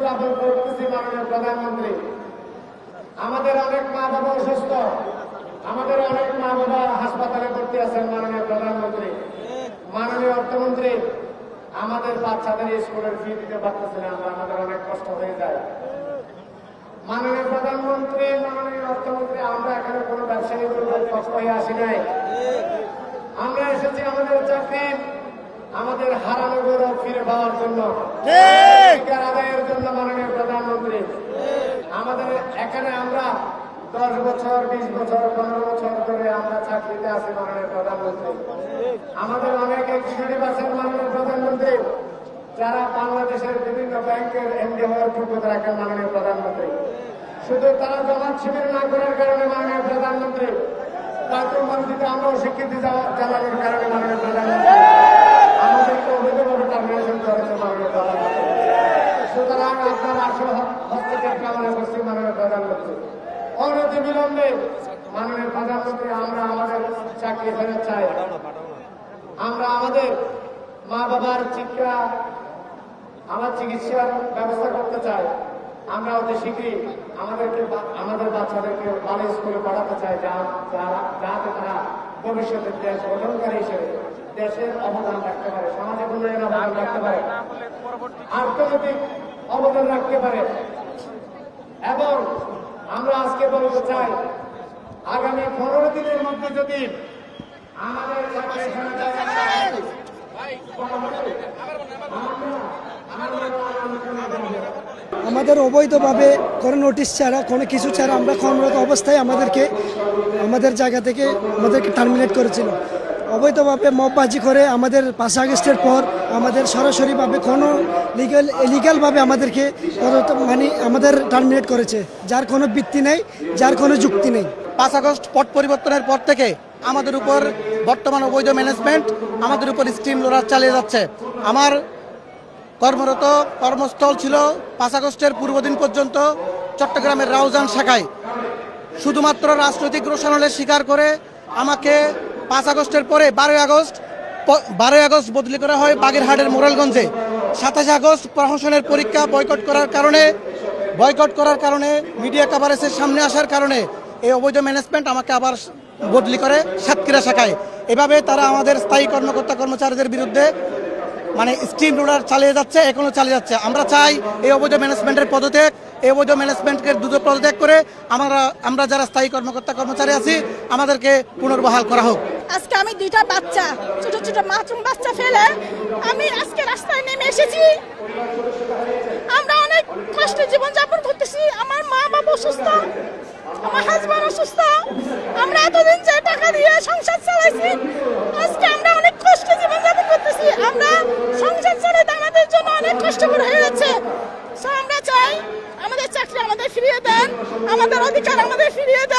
যাপন করতেছি মাননীয় প্রধানমন্ত্রী। আমাদের অনেক মা বাবা অসুস্থ, আমাদের অনেক মা বাবা হাসপাতালে ভর্তি আছেন মাননীয় প্রধানমন্ত্রী। মাননীয় অর্থমন্ত্রী, আমাদের বাচ্চাদের স্কুলের ফি দিতে পারতেছে না, আমাদের অনেক কষ্ট হয়ে যায়। মাননীয় প্রধানমন্ত্রী, মাননীয় অর্থমন্ত্রী, আমরা এখানে কোনো ব্যবসায়ীদের কষ্ট হয়ে আসি নাই। আমরা এসেছি আমাদের চাকরি, আমাদের হারানো গৌরব ফিরে পাওয়ার জন্য, অধিকার আদায়ের জন্য। মাননীয় প্রধানমন্ত্রী, আমাদের এখানে আমরা 10 বছর, 20 বছর, 15 বছর ধরে আমরা চাকরিতে আছি মাননীয় প্রধানমন্ত্রী। আমাদের অনেক এক্সিকিউটিভ আছেন মাননীয় প্রধানমন্ত্রী, যারা বাংলাদেশের বিভিন্ন ব্যাংকের এমডি হওয়ার যোগ্যতা রাখেন মাননীয় প্রধানমন্ত্রী। শুধু তারা জমাত শিবির না করার কারণে মাননীয় প্রধানমন্ত্রী, বাথরুমে আমরাও স্বীকৃতি জ্বালানোর কারণে মাননীয় প্রধানমন্ত্রী আমাদেরকে অবৈধভাবে টার্মিনেশন করেছে মাননীয় প্রধানমন্ত্রী। সুতরাং আপনার আসল হস্তক্ষেপ কামনা করছি মাননীয় প্রধানমন্ত্রী। অনতি বিলম্বে মাননীয় প্রধানমন্ত্রী, আমরা আমাদের চাকরি ফেরত চাই। আমরা আমাদের মা বাবার আমার চিকিৎসার ব্যবস্থা করতে চাই। আমরা অতি শীঘ্রই আমাদের বাচ্চাদেরকে ভালো স্কুলে পড়াতে চাই, যাতে তারা ভবিষ্যতের দেশ গঠনকারী হিসেবে দেশের অবদান রাখতে পারে, সামাজিক উন্নয়নের অবদান রাখতে পারে, অর্থনৈতিক অবদান রাখতে পারে। এবং আমরা আজকে বলতে চাই, আগামী 15 দিনের মধ্যে যদি আমাদের আমাদের অবৈধভাবে কোনো নোটিশ ছাড়া, কোনো কিছু ছাড়া আমরা কর্মরত অবস্থায় আমাদের জায়গা থেকে আমাদেরকে টার্মিনেট করেছিল। অবৈধভাবে মববাজি করে আমাদের 5 আগস্টের পর আমাদের সরাসরিভাবে কোনো লিগ্যালভাবে আমাদেরকে আমাদের টার্মিনেট করেছে, যার কোনো ভিত্তি নেই, যার কোনো যুক্তি নেই। 5 আগস্ট পট পরিবর্তনের পর থেকে আমাদের উপর বর্তমান অবৈধ ম্যানেজমেন্ট আমাদের উপর স্টিম রোলার চালিয়ে যাচ্ছে। আমার কর্মরত কর্মস্থল ছিল 5 আগস্টের পূর্বদিন পর্যন্ত চট্টগ্রামের রাউজান শাখায়। শুধুমাত্র রাজনৈতিক রোষানলের শিকার করে আমাকে 5 আগস্টের পরে 12 আগস্ট বদলি করা হয় বাগেরহাটের মোরালগঞ্জে। 27 আগস্ট প্রশাসনের পরীক্ষা বয়কট করার কারণে মিডিয়া কভারেজের সামনে আসার কারণে এই অবৈধ ম্যানেজমেন্ট আমাকে আবার বদলি করে সাতক্ষীরা শাখায়। এভাবে তারা আমাদের স্থায়ী কর্মকর্তা কর্মচারীদের বিরুদ্ধে স্টিম রোলার চালিয়ে যাচ্ছে, এখনো চালিয়ে যাচ্ছে। আমরা চাই এই অবৈধ ম্যানেজমেন্টের পদত্যাগ, এই অবৈধ ম্যানেজমেন্টকে দ্রুত পদত্যাগ করে আমরা যারা স্থায়ী কর্মকর্তা কর্মচারী আছি আমাদেরকে পুনর্বহাল করা হোক। আজকে আমি 2টা বাচ্চা, ছোট ছোট মাসুম বাচ্চা ফেলে আমি আজকে রাস্তায় নেমে এসেছি। আমরা অনেক কষ্টে জীবনযাপন করতেছি। আমার মা বাবা অসুস্থ, আমার হাজব্যান্ড অসুস্থ। আমরা এতদিন যে টাকা দিয়ে সংসার চালাইছি, আজকে আমরা অনেক কষ্টে জীবনযাপন করতেছি। আমরা সংসার চালাতে আমাদের জন্য অনেক কষ্টকর হয়ে যাচ্ছে। আমরা চাই আমাদের চাকরি আমাদের ফিরিয়ে দেন, আমাদের অধিকার আমাদের ফিরিয়ে দেন।